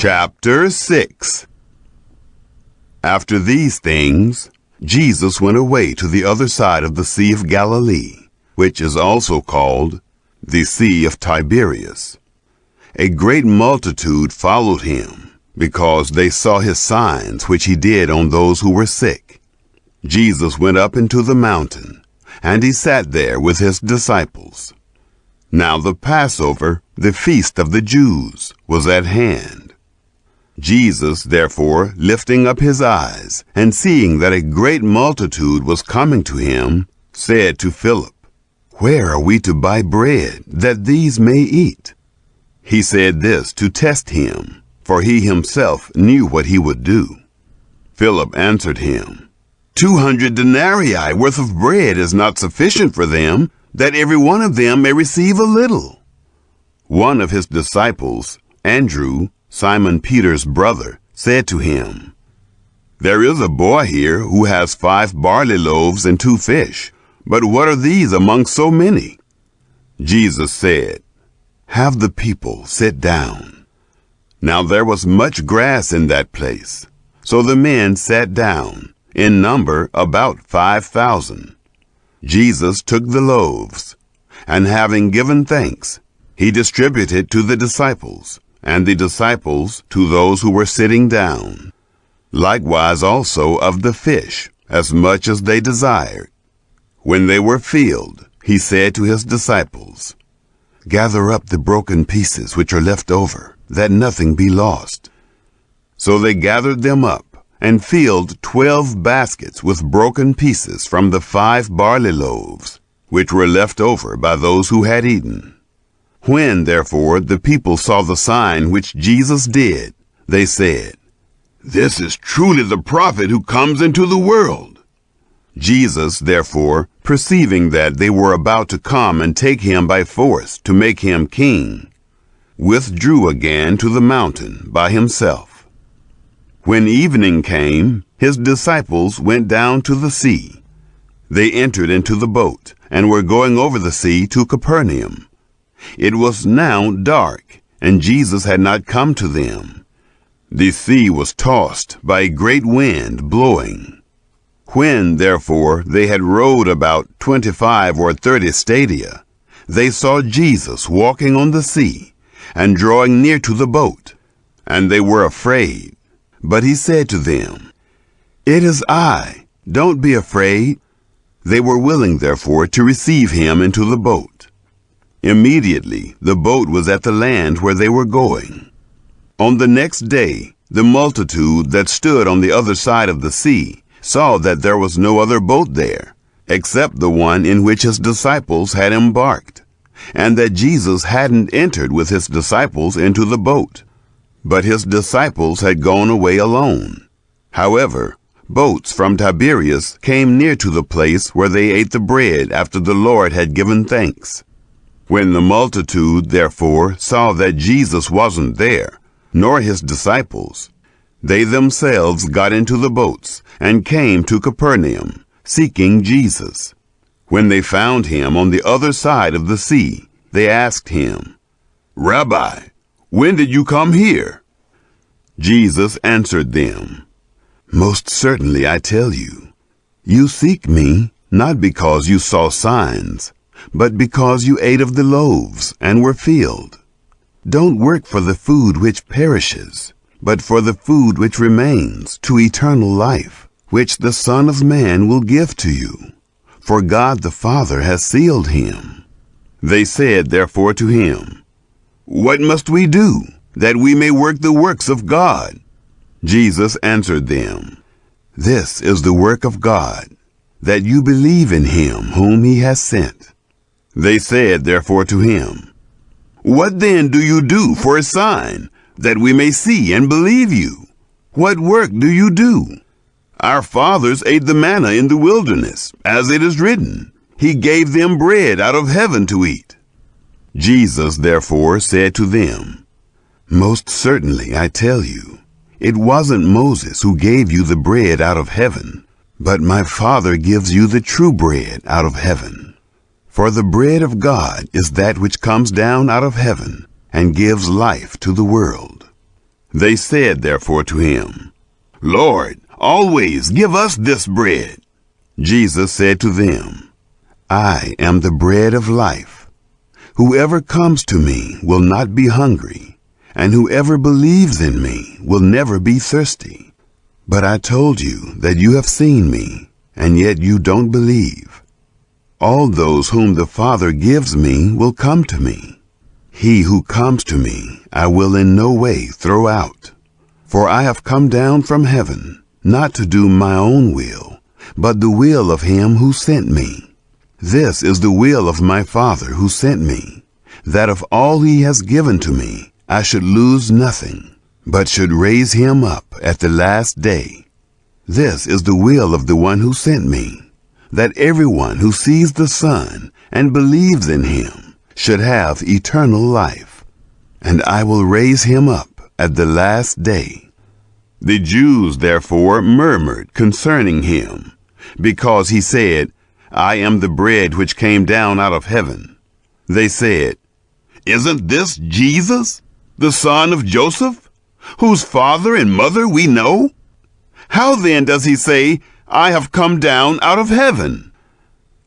Chapter 6. After these things, Jesus went away to the other side of the Sea of Galilee, which is also called the Sea of Tiberias. A great multitude followed him, because they saw his signs which he did on those who were sick. Jesus went up into the mountain, and he sat there with his disciples. Now the Passover, the feast of the Jews, was at hand. Jesus, therefore, lifting up his eyes, and seeing that a great multitude was coming to him, said to Philip, "Where are we to buy bread, that these may eat?" He said this to test him, for he himself knew what he would do. Philip answered him, 200 denarii worth of bread is not sufficient for them, that every one of them may receive a little. One of his disciples, Andrew, Simon Peter's brother, said to him, "There is a boy here who has 5 barley loaves and 2 fish, but what are these among so many?" Jesus said, "Have the people sit down." Now there was much grass in that place, so the men sat down, in number about 5,000. Jesus took the loaves, and having given thanks, he distributed to the disciples, and the disciples to those who were sitting down. Likewise also of the fish, as much as they desired. When they were filled, he said to his disciples, "Gather up the broken pieces which are left over, that nothing be lost." So they gathered them up, and filled 12 baskets with broken pieces from the 5 barley loaves, which were left over by those who had eaten. When, therefore, the people saw the sign which Jesus did, they said, "This is truly the prophet who comes into the world." Jesus, therefore, perceiving that they were about to come and take him by force to make him king, withdrew again to the mountain by himself. When evening came, his disciples went down to the sea. They entered into the boat, and were going over the sea to Capernaum. It was now dark, and Jesus had not come to them. The sea was tossed by a great wind blowing. When, therefore, they had rowed about 25 or 30 stadia, they saw Jesus walking on the sea, and drawing near to the boat, and they were afraid. But he said to them, "It is I, don't be afraid." They were willing, therefore, to receive him into the boat. Immediately the boat was at the land where they were going. On the next day, the multitude that stood on the other side of the sea saw that there was no other boat there, except the one in which his disciples had embarked, and that Jesus hadn't entered with his disciples into the boat, but his disciples had gone away alone. However, boats from Tiberias came near to the place where they ate the bread after the Lord had given thanks. When the multitude, therefore, saw that Jesus wasn't there, nor his disciples, they themselves got into the boats and came to Capernaum, seeking Jesus. When they found him on the other side of the sea, they asked him, "Rabbi, when did you come here?" Jesus answered them, "Most certainly I tell you, you seek me not because you saw signs, but because you ate of the loaves and were filled. Don't work for the food which perishes, but for the food which remains to eternal life, which the Son of Man will give to you. For God the Father has sealed him." They said therefore to him, "What must we do, that we may work the works of God?" Jesus answered them, "This is the work of God, that you believe in him whom he has sent." They said therefore to him, "What then do you do for a sign, that we may see and believe you? What work do you do? Our fathers ate the manna in the wilderness, as it is written, He gave them bread out of heaven to eat." Jesus therefore said to them, "Most certainly I tell you, it wasn't Moses who gave you the bread out of heaven, but my Father gives you the true bread out of heaven. For the bread of God is that which comes down out of heaven and gives life to the world." They said therefore to him, Lord, always give us this bread. Jesus said to them, I am the bread of life. Whoever comes to me will not be hungry, and whoever believes in me will never be thirsty. But I told you that you have seen me, and yet you don't believe. All those whom the Father gives me will come to me. He who comes to me I will in no way throw out. For I have come down from heaven, not to do my own will, but the will of him who sent me. This is the will of my Father who sent me, that of all he has given to me I should lose nothing, but should raise him up at the last day. This is the will of the one who sent me, that everyone who sees the Son and believes in him should have eternal life, and I will raise him up at the last day. The Jews therefore murmured concerning him, because he said, I am the bread which came down out of heaven. They said, Isn't this Jesus, the son of Joseph, whose father and mother we know? How then does he say, I have come down out of heaven?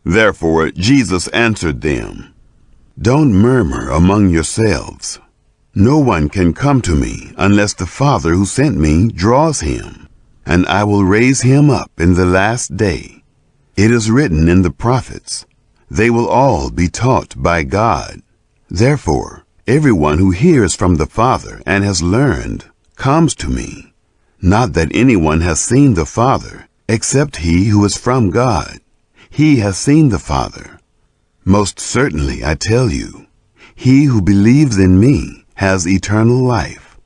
Therefore Jesus answered them, Don't murmur among yourselves. No one can come to me unless the Father who sent me draws him, and I will raise him up in the last day. It is written in the prophets, They will all be taught by God. Therefore, everyone who hears from the Father and has learned comes to me. Not that anyone has seen the Father, except he who is from God. He has seen the Father. Most certainly I tell you, he who believes in me has eternal life.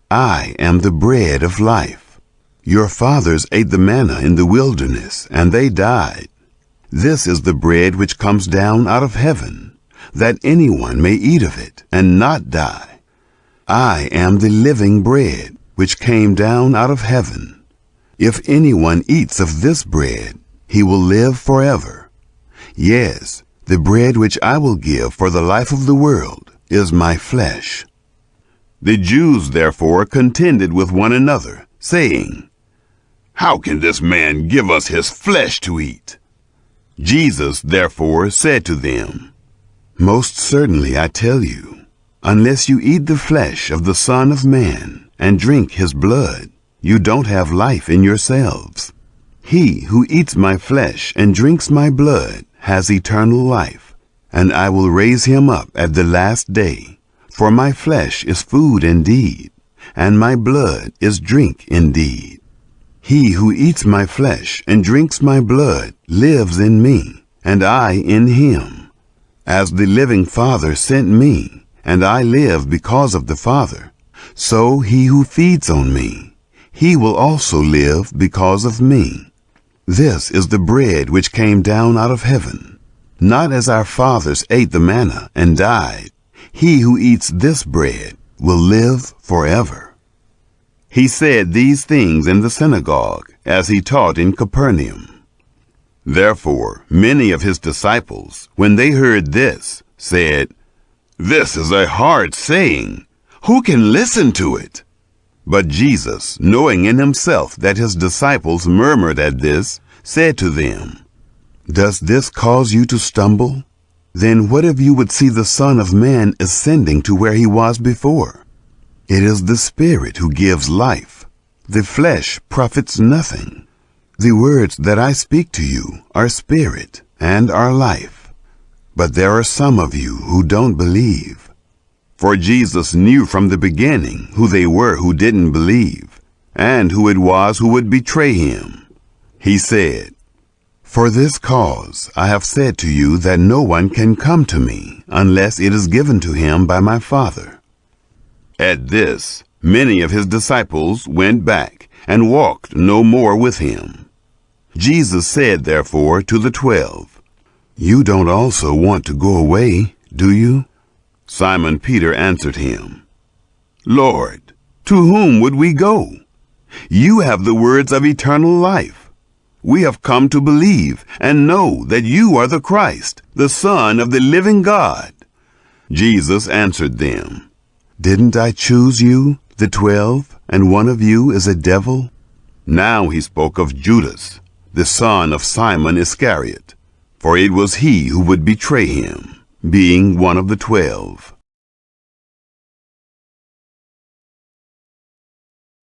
I am the bread of life. Your fathers ate the manna in the wilderness, and they died. This is the bread which comes down out of heaven, that anyone may eat of it and not die. I am the living bread which came down out of heaven. If anyone eats of this bread, he will live forever. Yes, the bread which I will give for the life of the world is my flesh. The Jews therefore contended with one another, saying, How can this man give us his flesh to eat? Jesus therefore said to them, Most certainly I tell you, unless you eat the flesh of the Son of Man and drink his blood, you don't have life in yourselves. He who eats my flesh and drinks my blood has eternal life, and I will raise him up at the last day. For my flesh is food indeed, and my blood is drink indeed. He who eats my flesh and drinks my blood lives in me, and I in him. As the living Father sent me, and I live because of the Father, so he who feeds on me, he will also live because of me. This is the bread which came down out of heaven, not as our fathers ate the manna and died. He who eats this bread will live forever. He said these things in the synagogue as he taught in Capernaum. Therefore many of his disciples, when they heard this, said, This is a hard saying. Who can listen to it? But Jesus, knowing in himself that his disciples murmured at this, said to them, Does this cause you to stumble? Then what if you would see the Son of Man ascending to where he was before? It is the Spirit who gives life. The flesh profits nothing. The words that I speak to you are spirit and are life. But there are some of you who don't believe. For Jesus knew from the beginning who they were who didn't believe, and who it was who would betray him. He said, For this cause I have said to you that no one can come to me unless it is given to him by my Father. At this, many of his disciples went back and walked no more with him. Jesus said therefore to the 12, You don't also want to go away, do you? Simon Peter answered him, Lord, to whom would we go? You have the words of eternal life. We have come to believe and know that you are the Christ, the Son of the living God. Jesus answered them, Didn't I choose you, the 12, and one of you is a devil?" Now he spoke of Judas, the son of Simon Iscariot, for it was he who would betray him, being one of the 12.